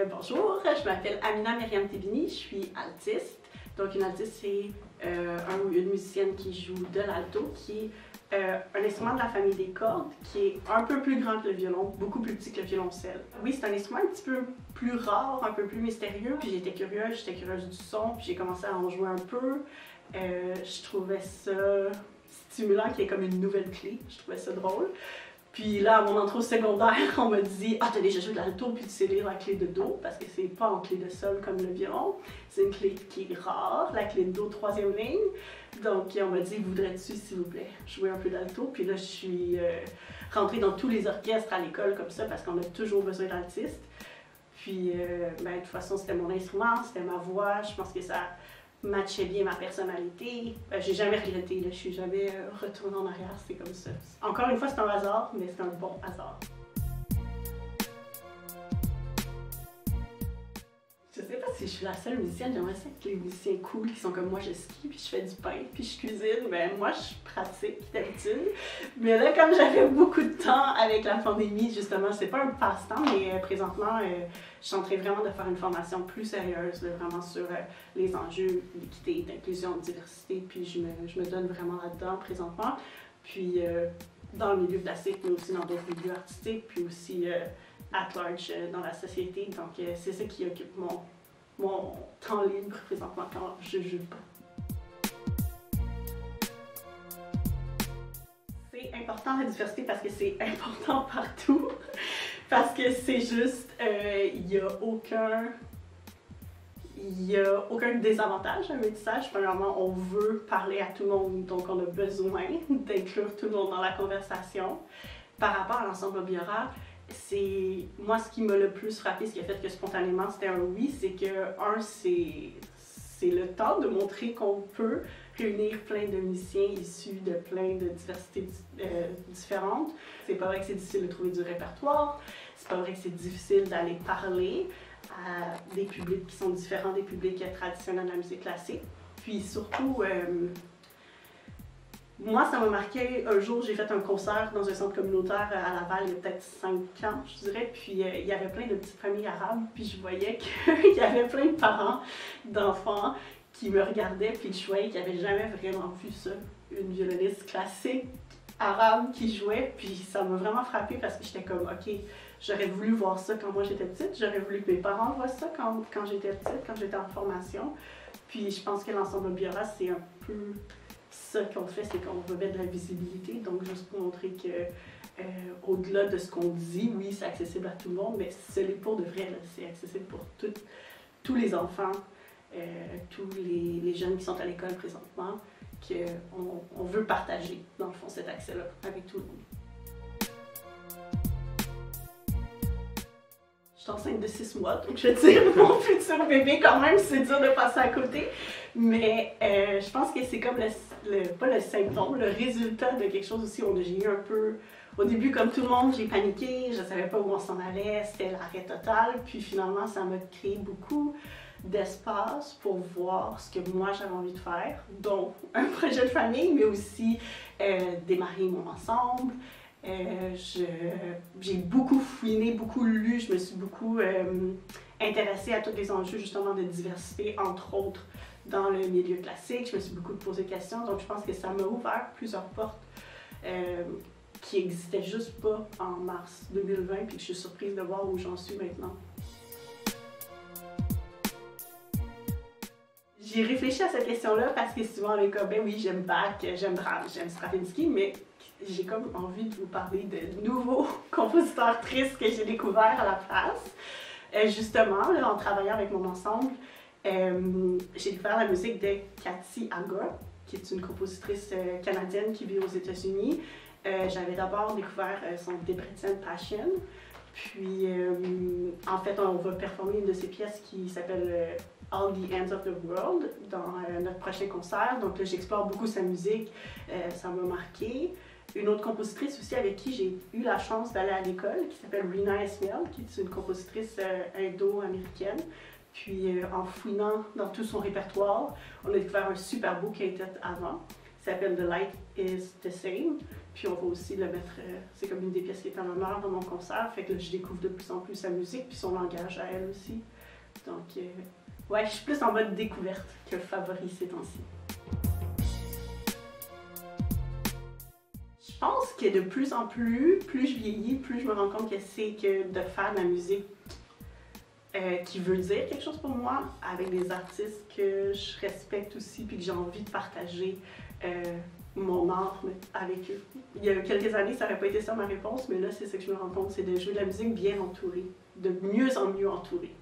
Bonjour, je m'appelle Amina Myriam Tebini, je suis altiste. Donc une altiste, c'est un ou une musicienne qui joue de l'alto, qui est un instrument de la famille des cordes, qui est un peu plus grand que le violon, beaucoup plus petit que le violoncelle. Oui, c'est un instrument un petit peu plus rare, un peu plus mystérieux, puis j'étais curieuse du son, puis j'ai commencé à en jouer un peu. Je trouvais ça stimulant qu'il y ait comme une nouvelle clé, je trouvais ça drôle. Puis là, à mon entrée au secondaire, on m'a dit « Ah, t'as déjà joué de l'alto, puis tu sais lire la clé de Do, parce que c'est pas en clé de sol comme le violon. C'est une clé qui est rare, la clé de Do, 3e ligne. » Donc, on m'a dit « Voudrais-tu, s'il vous plaît, jouer un peu d'alto? » Puis là, je suis rentrée dans tous les orchestres à l'école comme ça, parce qu'on a toujours besoin d'altistes. Puis, de toute façon, c'était mon instrument, c'était ma voix, je pense que ça matchait bien ma personnalité. J'ai jamais regretté, là. Je suis jamais retournée en arrière, c'est comme ça. Encore une fois, c'est un hasard, mais c'est un bon hasard. Je sais pas si je suis la seule musicienne, j'aimerais ça que les musiciens cool qui sont comme moi, je skie, puis je fais du pain, puis je cuisine, ben moi je pratique d'habitude. Mais là, comme j'avais beaucoup de temps avec la pandémie, justement, c'est pas un passe-temps, mais présentement, je suis en train vraiment de faire une formation plus sérieuse, là, vraiment sur les enjeux d'équité, d'inclusion, de diversité, puis je me donne vraiment là-dedans présentement. Puis dans le milieu classique, mais aussi dans d'autres milieux artistiques, puis aussi at large dans la société. Donc c'est ça qui occupe mon temps libre présentement quand je joue pas. C'est important la diversité parce que c'est important partout. Parce que c'est juste, il n'y a aucun désavantage à un métissage. Premièrement, on veut parler à tout le monde, donc on a besoin d'inclure tout le monde dans la conversation. Par rapport à l'ensemble Biora, c'est moi ce qui m'a le plus frappé, ce qui a fait que spontanément c'était un oui, c'est que c'est le temps de montrer qu'on peut réunir plein de musiciens issus de plein de diversités différentes. C'est pas vrai que c'est difficile de trouver du répertoire, c'est pas vrai que c'est difficile d'aller parler à des publics qui sont différents des publics traditionnels de la musique classique. Puis surtout, moi, ça m'a marqué. Un jour, j'ai fait un concert dans un centre communautaire à Laval, il y a peut-être 5 ans, je dirais, puis il y avait plein de petites familles arabes, puis je voyais qu'il y avait plein de parents d'enfants qui me regardaient, puis je voyais qu'ils n'avaient jamais vraiment vu ça, une violoniste classique arabe qui jouait, puis ça m'a vraiment frappée parce que j'étais comme, ok, j'aurais voulu voir ça quand moi j'étais petite, j'aurais voulu que mes parents voient ça quand j'étais petite, quand j'étais en formation, puis je pense que l'ensemble Biora, c'est un peu ça qu'on fait, c'est qu'on veut mettre de la visibilité, donc juste pour montrer que au-delà de ce qu'on dit, oui, c'est accessible à tout le monde, mais ce n'est pour de vrai, c'est accessible pour tous les enfants, tous les jeunes qui sont à l'école présentement, qu'on veut partager, dans le fond, cet accès-là avec tout le monde. Je suis enceinte de 6 mois, donc je veux dire, mon futur bébé, quand même, c'est dur de passer à côté. Mais je pense que c'est comme pas le symptôme, le résultat de quelque chose aussi où j'ai eu un peu. Au début, comme tout le monde, j'ai paniqué, je ne savais pas où on s'en allait, c'était l'arrêt total. Puis finalement, ça m'a créé beaucoup d'espace pour voir ce que moi j'avais envie de faire, dont un projet de famille, mais aussi démarrer mon ensemble. J'ai beaucoup fouiné, beaucoup lu, je me suis beaucoup intéressée à tous les enjeux justement de diversité, entre autres dans le milieu classique. Je me suis beaucoup posé des questions, donc je pense que ça m'a ouvert plusieurs portes qui n'existaient juste pas en mars 2020, puis que je suis surprise de voir où j'en suis maintenant. J'ai réfléchi à cette question-là parce que souvent les cas, ben oui, j'aime Bach, j'aime Brahms, j'aime Stravinsky, mais j'ai comme envie de vous parler de nouveaux compositeurs tristes que j'ai découverts à la place. Justement, là, en travaillant avec mon ensemble, j'ai découvert la musique de Cathy Aga, qui est une compositrice canadienne qui vit aux États-Unis. J'avais d'abord découvert son Debrecen Passion, puis en fait, on va performer une de ses pièces qui s'appelle All the Ends of the World dans notre prochain concert. Donc là, j'explore beaucoup sa musique, ça m'a marqué. Une autre compositrice aussi avec qui j'ai eu la chance d'aller à l'école, qui s'appelle Rina Esmail, qui est une compositrice indo-américaine. Puis en fouinant dans tout son répertoire, on a découvert un super beau quintet avant, qui s'appelle The Light is the Same. Puis on va aussi le mettre, c'est comme une des pièces qui est en honneur dans mon concert, fait que là, je découvre de plus en plus sa musique, puis son langage à elle aussi. Donc, ouais, je suis plus en mode découverte que favori ces temps-ci. Je pense que de plus en plus je vieillis, plus je me rends compte que c'est que de faire de la musique qui veut dire quelque chose pour moi, avec des artistes que je respecte aussi, puis que j'ai envie de partager mon art avec eux. Il y a quelques années, ça n'aurait pas été ça ma réponse, mais là, c'est ce que je me rends compte, c'est de jouer de la musique bien entourée, de mieux en mieux entourée.